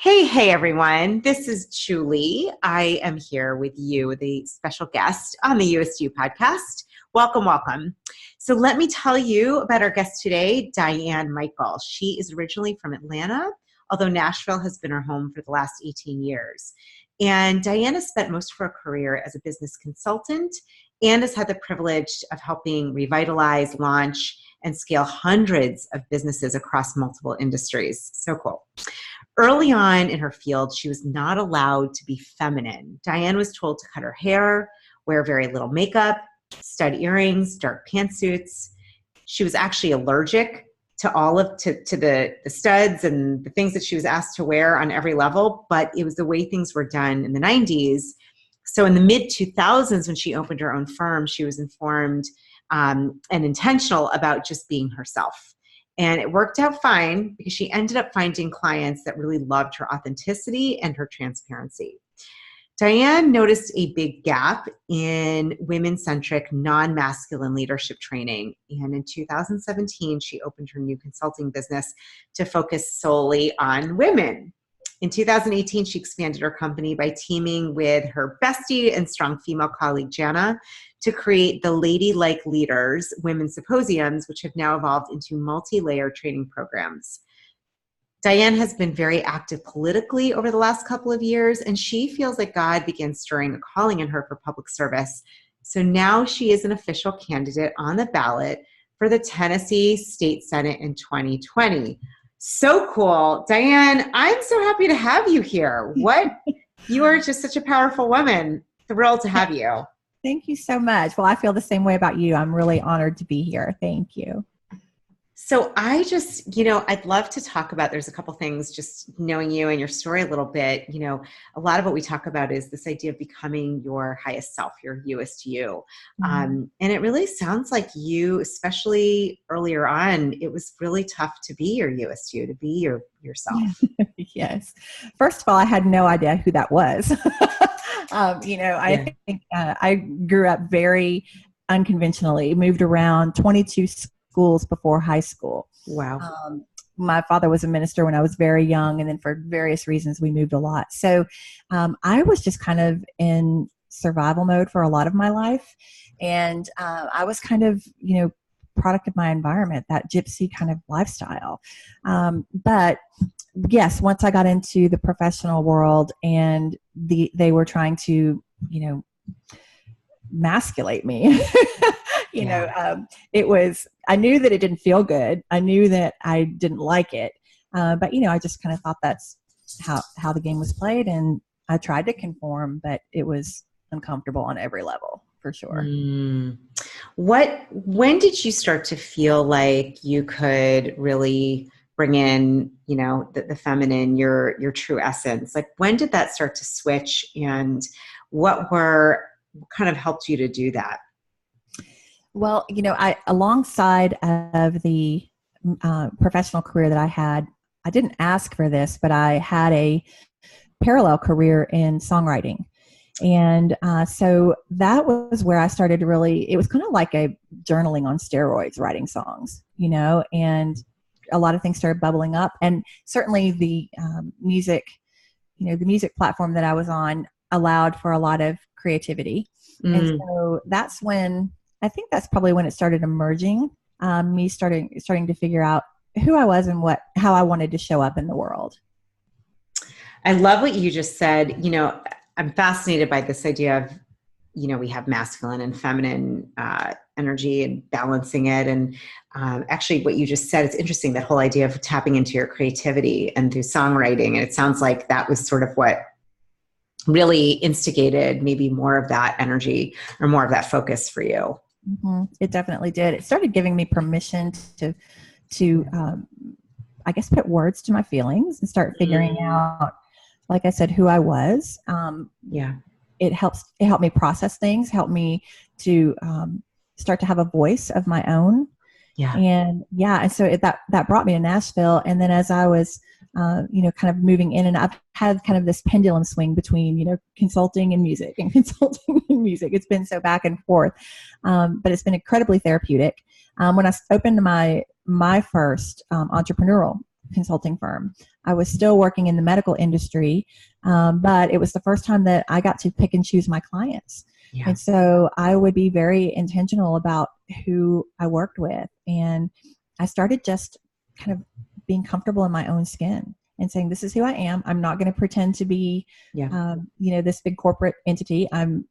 Hey, everyone. This is Julie. I am here with you, the special guest on the You-est You podcast. Welcome. So let me tell you about our guest today, Diane Michel. She is originally from Atlanta, although Nashville has been her home for the last 18 years. And Diane has spent most of her career as a business consultant and has had the privilege of helping revitalize, launch, and scale hundreds of businesses across multiple industries. So cool. Early on in her field, she was not allowed to be feminine. Diane was told to cut her hair, wear very little makeup, stud earrings, dark pantsuits. She was actually allergic to the studs and the things that she was asked to wear on every level, but it was the way things were done in the 90s. So in the mid-2000s, when she opened her own firm, she was informed and intentional about just being herself. And it worked out fine because she ended up finding clients that really loved her authenticity and her transparency. Diane noticed a big gap in women-centric, non-masculine leadership training. And in 2017, she opened her new consulting business to focus solely on women. In 2018, she expanded her company by teaming with her bestie and strong female colleague, Jana, to create the Ladylike Leaders Women's Symposiums, which have now evolved into multi-layer training programs. Diane has been very active politically over the last couple of years, and she feels like God began stirring a calling in her for public service. So now she is an official candidate on the ballot for the Tennessee State Senate in 2020. So cool. Diane, I'm so happy to have you here. You are just such a powerful woman. Thrilled to have you. Thank you so much. Well, I feel the same way about you. I'm really honored to be here. Thank you. So I just, I'd love to talk about, there's a couple things, just knowing you and your story a little bit. A lot of what we talk about is this idea of becoming your highest self, your You-est You. And it really sounds like you, especially earlier on, it was really tough to be your You-est You, to be yourself. Yes. First of all, I had no idea who that was. I think I grew up very unconventionally, moved around 22 schools before high school. Wow. My father was a minister when I was very young, and then for various reasons we moved a lot. So I was just kind of in survival mode for a lot of my life. And I was kind of, product of my environment, that gypsy kind of lifestyle. But yes, once I got into the professional world and they were trying to, masculate me, I knew that it didn't feel good. I knew that I didn't like it. But, I just kind of thought that's how the game was played. And I tried to conform, but it was uncomfortable on every level, for sure. When did you start to feel like you could really bring in, the feminine, your true essence? Like, when did that start to switch, and what kind of helped you to do that? Well, I alongside of the professional career that I had, I didn't ask for this, but I had a parallel career in songwriting. And so that was where I started to it was kind of like a journaling on steroids, writing songs, and a lot of things started bubbling up. And certainly the music platform that I was on allowed for a lot of creativity. And so that's probably when it started emerging, me starting to figure out who I was and how I wanted to show up in the world. I love what you just said. I'm fascinated by this idea of, we have masculine and feminine energy and balancing it. And actually what you just said, it's interesting, that whole idea of tapping into your creativity and through songwriting. And it sounds like that was sort of what really instigated maybe more of that energy or more of that focus for you. Mm-hmm. It definitely did. It started giving me permission to I guess, put words to my feelings and start figuring out, like I said, who I was. It helped me process things, helped me to start to have a voice of my own. And so that brought me to Nashville. And then as I was, kind of moving in, and I've had kind of this pendulum swing between, consulting and music and consulting and music. It's been so back and forth, but it's been incredibly therapeutic. When I opened my first entrepreneurial consulting firm. I was still working in the medical industry, but it was the first time that I got to pick and choose my clients. Yeah. And so I would be very intentional about who I worked with. And I started just kind of being comfortable in my own skin and saying, this is who I am. I'm not going to pretend to be, this big corporate entity. I'm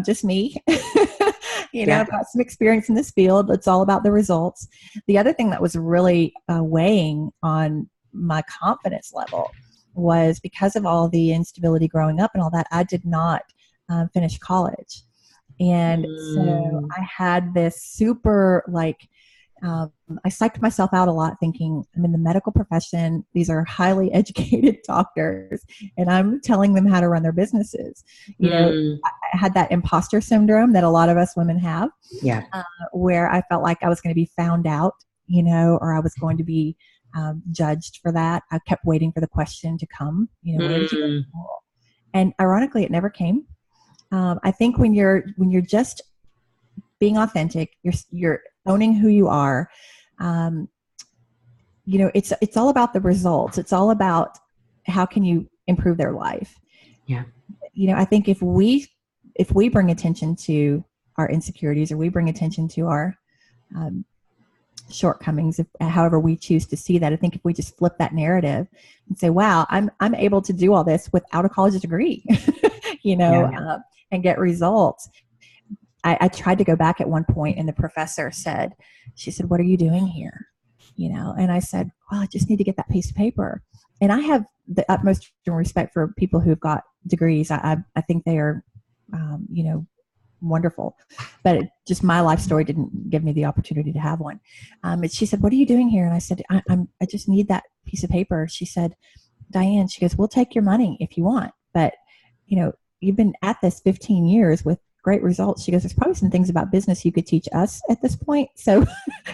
just me. I've got some experience in this field. It's all about the results. The other thing that was really weighing on my confidence level was because of all the instability growing up and all that, I did not finish college. And so I had this super I psyched myself out a lot thinking I'm in the medical profession. These are highly educated doctors and I'm telling them how to run their businesses. I had that imposter syndrome that a lot of us women have, where I felt like I was going to be found out, or I was going to be judged for that. I kept waiting for the question to come, where did you go to school? And ironically, it never came. I think when you're just being authentic, you're owning who you are. It's all about the results. It's all about how can you improve their life. Yeah. I think if we bring attention to our insecurities or we bring attention to our shortcomings, however we choose to see that, I think if we just flip that narrative and say, wow, I'm able to do all this without a college degree, and get results. I tried to go back at one point and the professor said, what are you doing here? And I said, well, I just need to get that piece of paper. And I have the utmost respect for people who've got degrees. I think they are, wonderful, but just my life story didn't give me the opportunity to have one. And she said, what are you doing here? And I said, I just need that piece of paper. She said, Diane, she goes, we'll take your money if you want, but you've been at this 15 years with great results. She goes, there's probably some things about business you could teach us at this point. So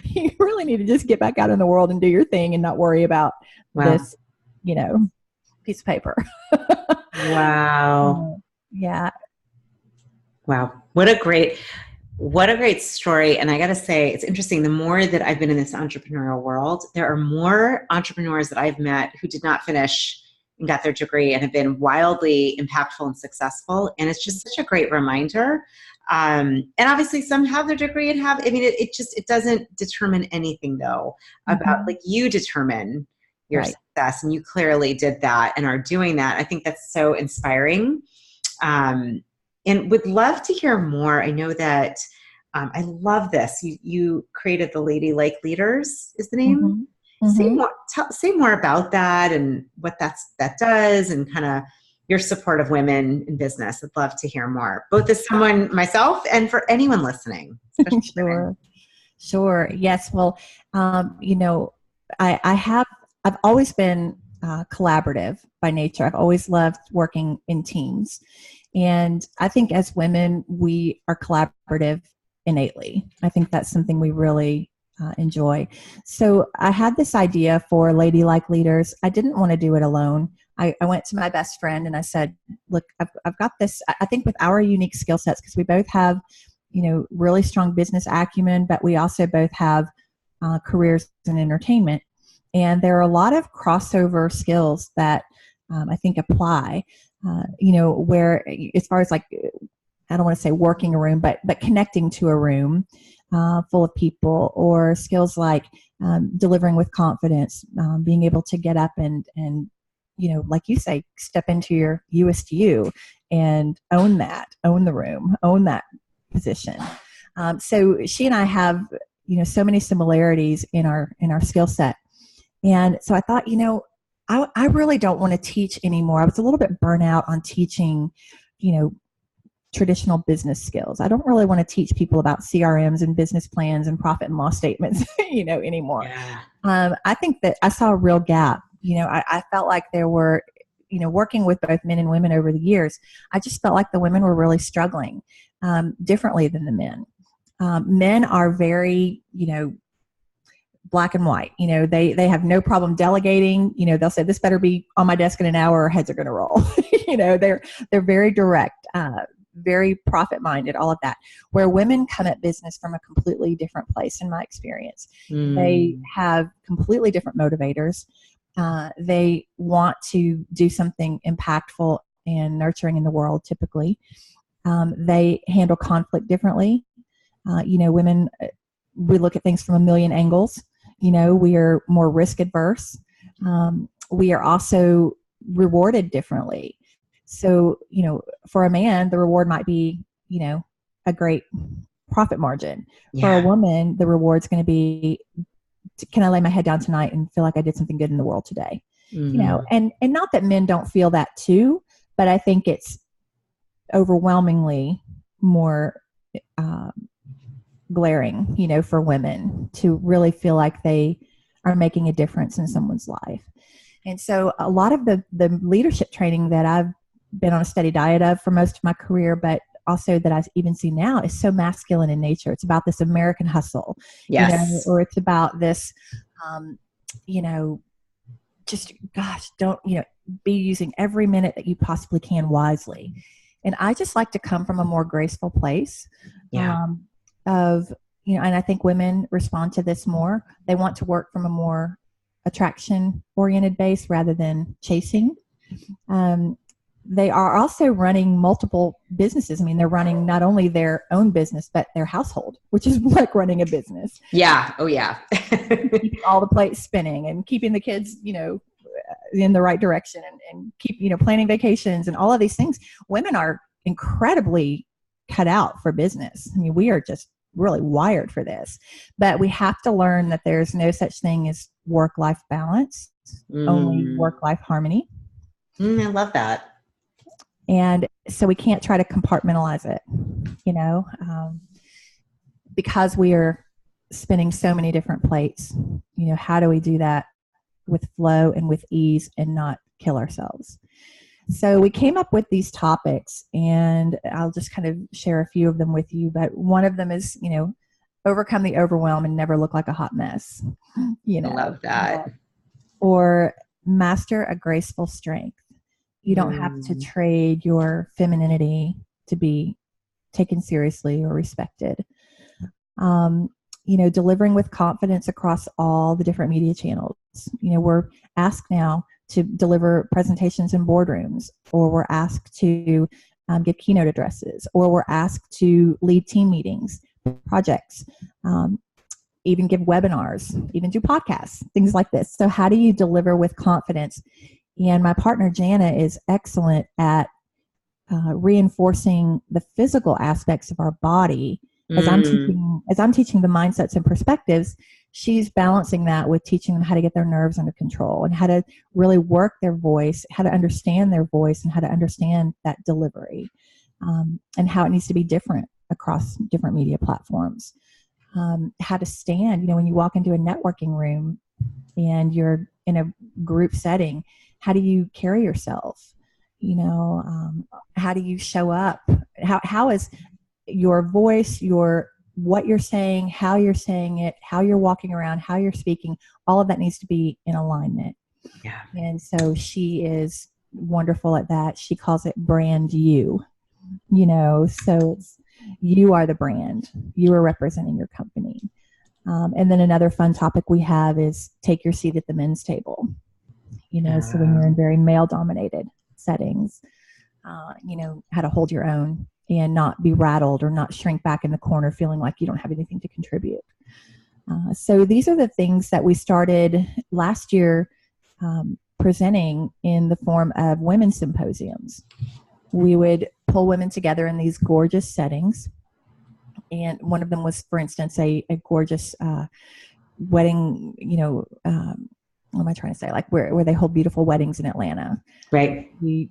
you really need to just get back out in the world and do your thing and not worry about this, piece of paper. Wow. Yeah. Wow. What a great story. And I got to say, it's interesting. The more that I've been in this entrepreneurial world, there are more entrepreneurs that I've met who did not finish and got their degree and have been wildly impactful and successful. And it's just such a great reminder. And obviously some have their degree and it doesn't determine anything though about you determine your success, and you clearly did that and are doing that. I think that's so inspiring. And would love to hear more. I know that I love this. You created the Ladylike Leaders is the name. Say more about that and what that does and kind of your support of women in business. I'd love to hear more, both as someone myself and for anyone listening. Sure. Yes. Well, I've always been collaborative by nature. I've always loved working in teams. And I think as women, we are collaborative innately. I think that's something we really enjoy. So I had this idea for Ladylike Leaders. I didn't want to do it alone. I went to my best friend and I said, look, I've got this, I think with our unique skill sets, because we both have, really strong business acumen, but we also both have careers in entertainment. And there are a lot of crossover skills that I think apply, where as far as I don't want to say working a room, but connecting to a room full of people, or skills like delivering with confidence, being able to get up and like you say, step into your You-est You and own the room, own that position. So she and I have, so many similarities in our skill set. And so I thought, I really don't want to teach anymore. I was a little bit burnt out on teaching, traditional business skills. I don't really want to teach people about CRMs and business plans and profit and loss statements, anymore. Yeah. I think that I saw a real gap. I felt like there were, working with both men and women over the years, I just felt like the women were really struggling differently than the men. Men are very, black and white. They have no problem delegating. They'll say, this better be on my desk in an hour or heads are going to roll. They're very direct. very profit minded, all of that, where women come at business from a completely different place in my experience. They have completely different motivators. They want to do something impactful and nurturing in the world typically. They handle conflict differently. Women, we look at things from a million angles. We are more risk adverse. We are also rewarded differently. So, for a man, the reward might be, a great profit margin. Yeah. For a woman, the reward's going to be, can I lay my head down tonight and feel like I did something good in the world today? And not that men don't feel that too, but I think it's overwhelmingly more glaring, for women to really feel like they are making a difference in someone's life. And so a lot of the leadership training that I've been on a steady diet of for most of my career, but also that I even see now, is so masculine in nature. It's about this American hustle, yes, or it's about this, just, gosh, don't, be using every minute that you possibly can wisely. And I just like to come from a more graceful place of, and I think women respond to this more. They want to work from a more attraction-oriented base rather than chasing. They are also running multiple businesses. I mean, they're running not only their own business, but their household, which is like running a business. Yeah. Oh, yeah. Keeping all the plates spinning and keeping the kids, in the right direction and keep, planning vacations and all of these things. Women are incredibly cut out for business. I mean, we are just really wired for this, but we have to learn that there's no such thing as work-life balance, only work-life harmony. I love that. And so we can't try to compartmentalize it, because we are spinning so many different plates. How do we do that with flow and with ease and not kill ourselves? So we came up with these topics, and I'll just kind of share a few of them with you. But one of them is, overcome the overwhelm and never look like a hot mess. I love that. Or master a graceful strength. You don't have to trade your femininity to be taken seriously or respected. Delivering with confidence across all the different media channels. We're asked now to deliver presentations in boardrooms, or we're asked to give keynote addresses, or we're asked to lead team meetings, projects, even give webinars, even do podcasts, things like this. So how do you deliver with confidence? And my partner, Jana, is excellent at reinforcing the physical aspects of our body. As I'm teaching the mindsets and perspectives, she's balancing that with teaching them how to get their nerves under control and how to really work their voice, how to understand their voice, and how to understand that delivery, and how it needs to be different across different media platforms. How to stand, when you walk into a networking room and you're in a group setting, how do you carry yourself? How do you show up? How is your voice, what you're saying, how you're saying it, how you're walking around, how you're speaking, all of that needs to be in alignment. Yeah. And so she is wonderful at that. She calls it brand you, so it's, you are the brand, you are representing your company. And then another fun topic we have is take your seat at the men's table. So when you're in very male dominated settings, how to hold your own and not be rattled or not shrink back in the corner feeling like you don't have anything to contribute. So these are the things that we started last year presenting in the form of women's symposiums. We would pull women together in these gorgeous settings. And one of them was, for instance, a gorgeous wedding, what am I trying to say? Like where they hold beautiful weddings in Atlanta. Right. We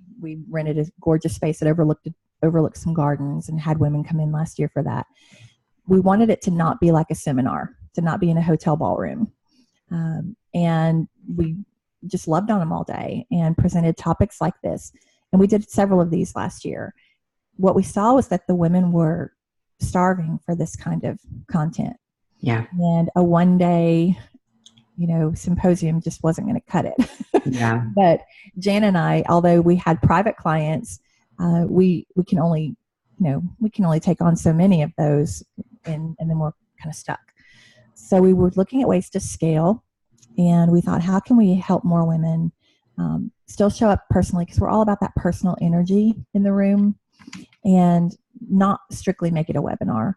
rented a gorgeous space that overlooked some gardens and had women come in last year for that. We wanted it to not be like a seminar, to not be in a hotel ballroom. And we just loved on them all day and presented topics like this. And we did several of these last year. What we saw was that the women were starving for this kind of content. Yeah. And a one-day, symposium just wasn't going to cut it. Yeah. But Jan and I, although we had private clients, we can only we can only take on so many of those, and then we're kind of stuck. So we were looking at ways to scale, and we thought, how can we help more women still show up personally? Because we're all about that personal energy in the room, and not strictly make it a webinar,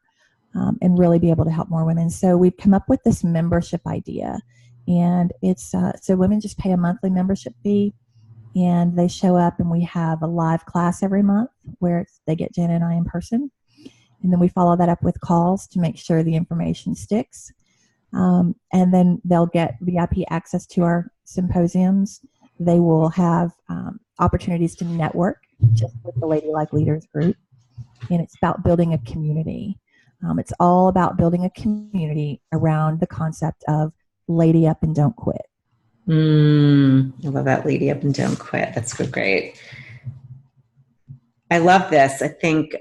and really be able to help more women. So we've come up with this membership idea, and it's so women just pay a monthly membership fee, and they show up, and we have a live class every month where they get Jen and I in person, and then we follow that up with calls to make sure the information sticks. And then they'll get VIP access to our symposiums. They will have opportunities to network just with the Ladylike Leaders group. And it's about building a community. It's all about building a community around the concept of lady up and don't quit. I love that, lady up and don't quit. That's so great. I love this. I think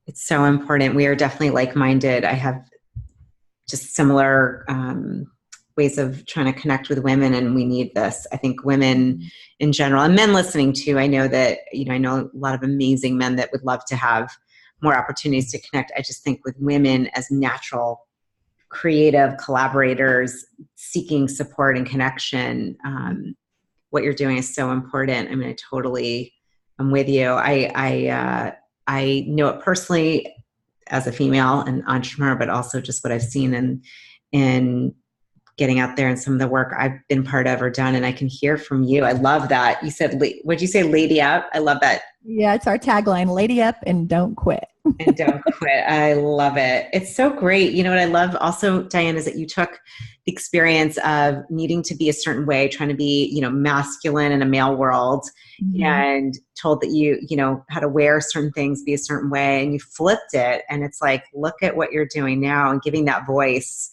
it's so important. We are definitely like-minded. I have just similar ways of trying to connect with women, and we need this. I think women in general, and men listening too, I know that, I know a lot of amazing men that would love to have more opportunities to connect. I just think with women as natural, creative collaborators seeking support and connection, what you're doing is so important. I mean, I'm with you. I know it personally as a female and entrepreneur, but also just what I've seen in getting out there and some of the work I've been part of or done. And I can hear from you. I love that. You said, what'd you say? Lady up. I love that. Yeah. It's our tagline, lady up and don't quit. And don't quit. I love it. It's so great. You know what I love also, Diane, is that you took the experience of needing to be a certain way, trying to be, masculine in a male world, and told that you how to wear certain things, be a certain way, and you flipped it. And it's like, look at what you're doing now and giving that voice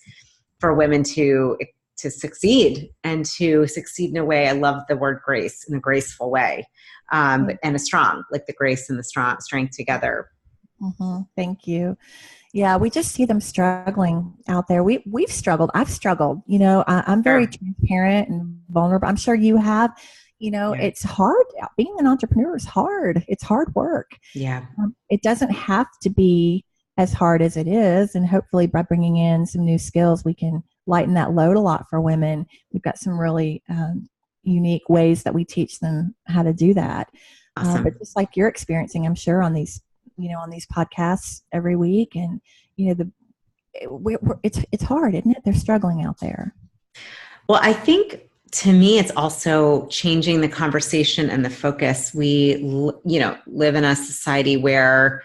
for women to succeed, and to succeed in a way. I love the word grace, in a graceful way, and a strong, like the grace and the strength together. Thank you. Yeah, we just see them struggling out there. We've struggled. I've struggled. I'm very transparent and vulnerable. I'm sure you have. It's hard. Being an entrepreneur is hard. It's hard work. Yeah. It doesn't have to be as hard as it is. And hopefully by bringing in some new skills, we can lighten that load a lot for women. We've got some really unique ways that we teach them how to do that. Awesome. But just like you're experiencing, I'm sure on these podcasts every week, and it's hard, isn't it? They're struggling out there. Well, I think to me, it's also changing the conversation and the focus. We, live in a society where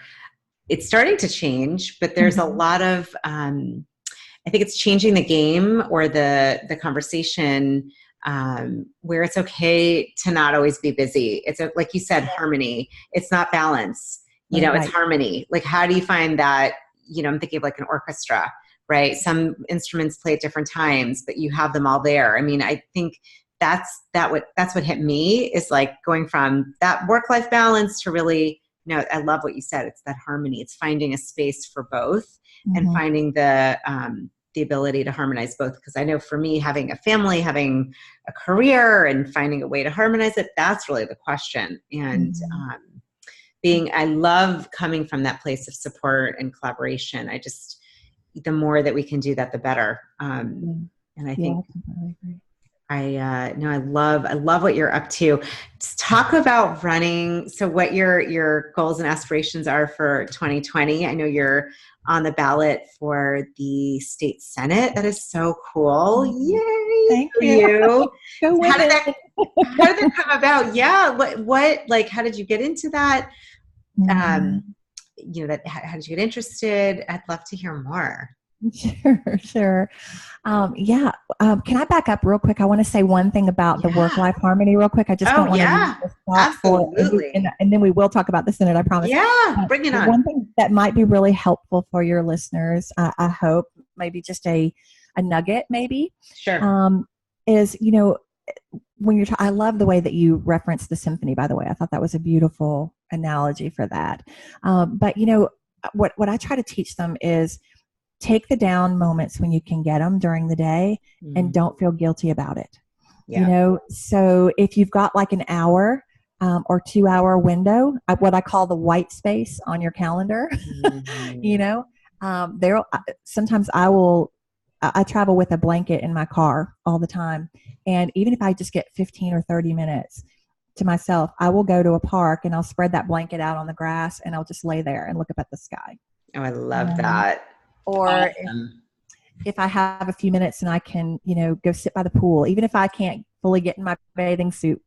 it's starting to change, but there's a lot of, I think it's changing the game or the conversation, where it's okay to not always be busy. It's like you said, harmony. It's not balance. It's harmony. Like, how do you find that? I'm thinking of like an orchestra, right? Some instruments play at different times, but you have them all there. I mean, I think that's what hit me, is like going from that work-life balance to really, I love what you said. It's that harmony. It's finding a space for both, and finding the ability to harmonize both. Because I know for me, having a family, having a career, and finding a way to harmonize it, that's really the question. And, I love coming from that place of support and collaboration. The more that we can do that, the better. And I think, I love what you're up to. Just talk about running. So what your goals and aspirations are for 2020. I know you're on the ballot for the state Senate. That is so cool. Yay. Thank you. How did that come about? Yeah. What, how did you get into that? How did you get interested? I'd love to hear more. Sure. Can I back up real quick? I want to say one thing about the work-life harmony real quick. I just don't want to absolutely. And then we will talk about the Senate, I promise. Yeah, bring it on. One thing that might be really helpful for your listeners, I hope, maybe just a nugget, maybe. Sure. Is, when you're I love the way that you referenced the symphony, by the way. I thought that was a beautiful analogy for that. But what I try to teach them is take the down moments when you can get them during the day, and don't feel guilty about it. Yeah. So if you've got like an hour or 2-hour window, what I call the white space on your calendar. You know, there sometimes I travel with a blanket in my car all the time. And even if I just get 15 or 30 minutes to myself, I will go to a park and I'll spread that blanket out on the grass and I'll just lay there and look up at the sky. Oh, I love that. Or Awesome. if I have a few minutes and I can, go sit by the pool, even if I can't fully get in my bathing suit,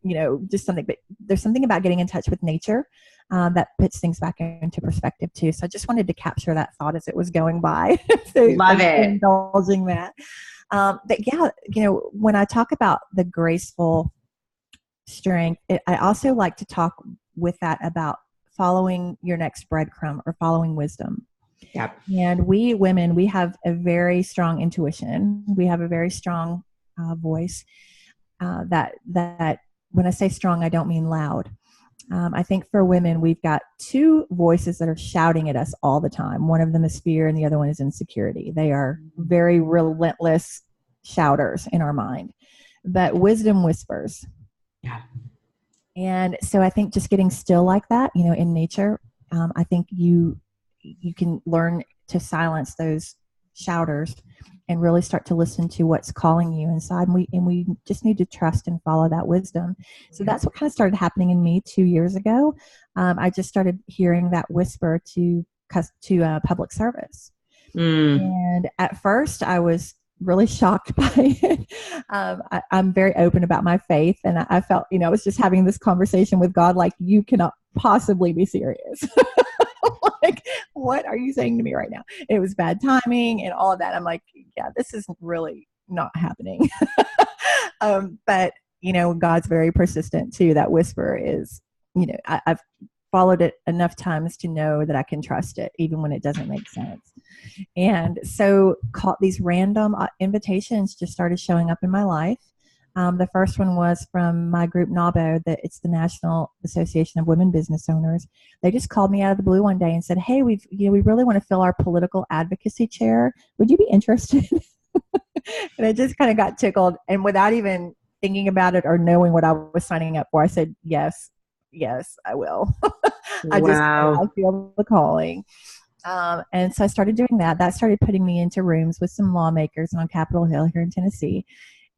just something, but there's something about getting in touch with nature that puts things back into perspective too. So I just wanted to capture that thought as it was going by. So Love it. Indulging that. But yeah, when I talk about the graceful strength, I also like to talk with that about following your next breadcrumb or following wisdom. Yep. And we women, we have a very strong intuition. We have a very strong voice. That when I say strong, I don't mean loud. I think for women, we've got two voices that are shouting at us all the time. One of them is fear and the other one is insecurity. They are very relentless shouters in our mind. But wisdom whispers. Yeah. And so I think just getting still like that, in nature, I think you can learn to silence those shouters and really start to listen to what's calling you inside. And we just need to trust and follow that wisdom. So that's what kind of started happening in me 2 years ago. I just started hearing that whisper to public service. And at first I was really shocked by it. I'm very open about my faith. And I felt, I was just having this conversation with God, like, you cannot possibly be serious. Like, what are you saying to me right now? It was bad timing and all of that. I'm like, yeah, this is really not happening. But, God's very persistent too. That whisper is, I've followed it enough times to know that I can trust it, even when it doesn't make sense. And so these random invitations just started showing up in my life. The first one was from my group NABO, it's the National Association of Women Business Owners. They just called me out of the blue one day and said, "Hey, we really want to fill our political advocacy chair. Would you be interested?" And I just kind of got tickled, and without even thinking about it or knowing what I was signing up for, I said, "Yes, I will." I feel the calling. And so I started doing that. That started putting me into rooms with some lawmakers on Capitol Hill here in Tennessee.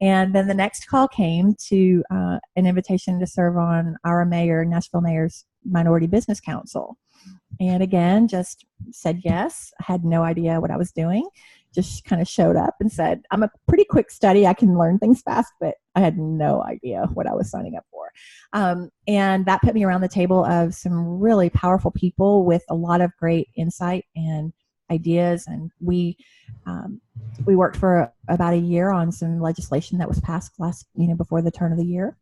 And then the next call came to an invitation to serve on our Nashville Mayor's Minority Business Council. And again, just said yes. I had no idea what I was doing. Just kind of showed up and said, I'm a pretty quick study. I can learn things fast, but I had no idea what I was signing up for. And that put me around the table of some really powerful people with a lot of great insight and ideas. And we worked for about a year on some legislation that was passed before the turn of the year.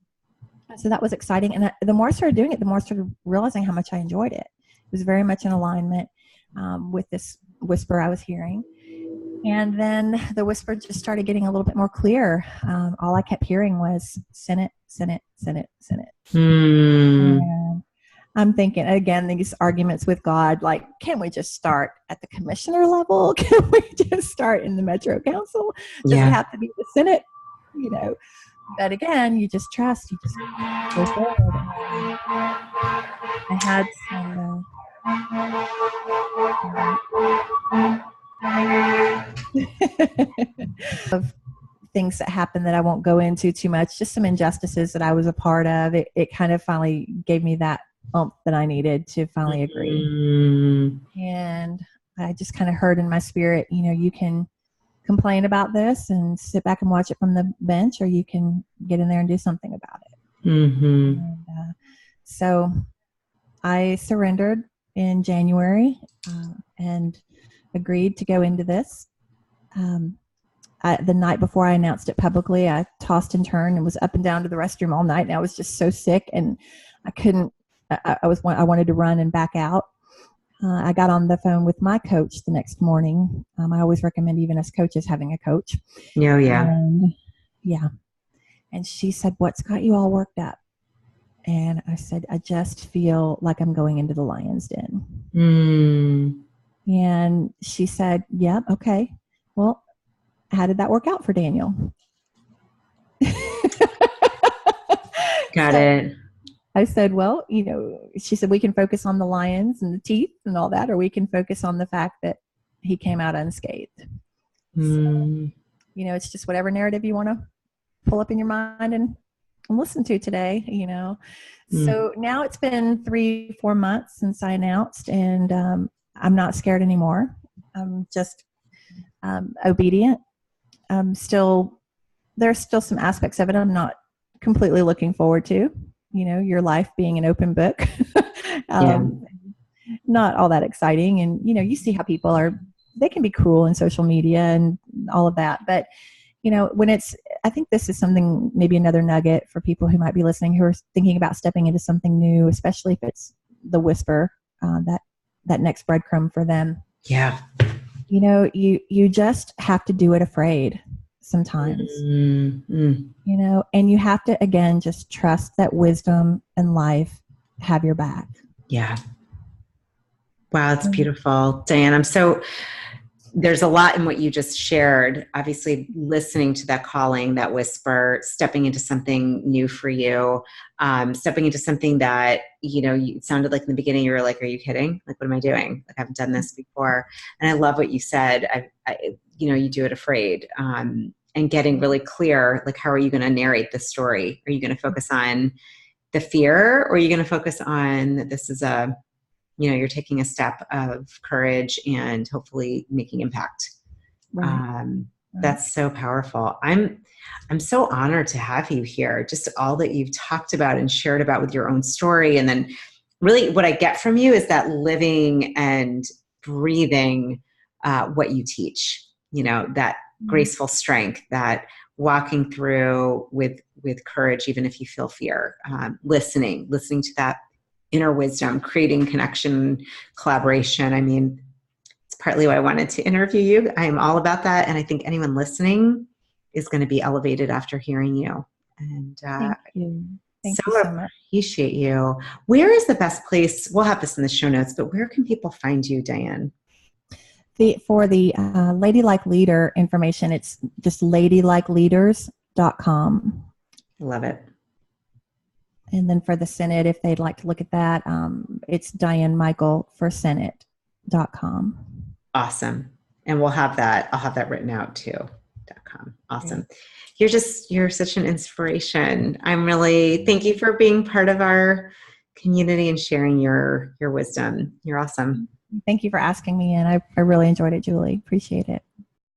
So that was exciting. And the more I started doing it, the more I started realizing how much I enjoyed it. It was very much in alignment with this whisper I was hearing. And then the whisper just started getting a little bit more clear. All I kept hearing was Senate, Senate, Senate, Senate. And I'm thinking, again, these arguments with God, like, can't we just start at the commissioner level? Can we just start in the Metro Council? Does it have to be the Senate? But again, you just trust. You just go forward. I had some... of things that happened that I won't go into too much, just some injustices that I was a part of. It kind of finally gave me that oomph that I needed to finally agree. And I just kind of heard in my spirit, you can complain about this and sit back and watch it from the bench, or you can get in there and do something about it. And, so I surrendered in January and agreed to go into this. The night before I announced it publicly, I tossed and turned and was up and down to the restroom all night. And I was just so sick, and I couldn't. I wanted to run and back out. I got on the phone with my coach the next morning. I always recommend, even as coaches, having a coach. And she said, "What's got you all worked up?" And I said, "I just feel like I'm going into the lion's den." And she said, "Yeah, okay. Well, how did that work out for Daniel?" Got it. I said, well, she said, we can focus on the lions and the teeth and all that, or we can focus on the fact that he came out unscathed. Mm. So, it's just whatever narrative you want to pull up in your mind and listen to today, So now it's been 3-4 months since I announced, and I'm not scared anymore. I'm just obedient. There's still some aspects of it I'm not completely looking forward to, your life being an open book. Not all that exciting. And, you see how people they can be cruel in social media and all of that. But, I think this is something, maybe another nugget for people who might be listening, who are thinking about stepping into something new, especially if it's the whisper, that next breadcrumb for them. Yeah. You just have to do it afraid sometimes, and you have to, again, just trust that wisdom and life have your back. Yeah. Wow. It's beautiful. Diane, there's a lot in what you just shared. Obviously, listening to that calling, that whisper, stepping into something new for you, stepping into something that, it sounded like in the beginning, you were like, are you kidding? Like, what am I doing? Like, I haven't done this before. And I love what you said. You do it afraid, and getting really clear, like, how are you going to narrate this story? Are you going to focus on the fear, or are you going to focus on that this is you're taking a step of courage and hopefully making impact. Right. That's so powerful. I'm so honored to have you here. Just all that you've talked about and shared about with your own story. And then really what I get from you is that living and breathing what you teach, that graceful strength, that walking through with courage, even if you feel fear, listening to that inner wisdom, creating connection, collaboration. I mean, it's partly why I wanted to interview you. I am all about that. And I think anyone listening is going to be elevated after hearing you. And thank you. Thank so you so much. Appreciate you. Where is the best place? We'll have this in the show notes, but where can people find you, Diane? For the Ladylike Leader information, it's just ladylikeleaders.com. Love it. And then for the Senate, if they'd like to look at that, it's Diane Michel for Senate.com. Awesome. And I'll have that written out too. .com. Awesome. You're such an inspiration. Thank you for being part of our community and sharing your wisdom. You're awesome. Thank you for asking me. And I really enjoyed it, Julie. Appreciate it.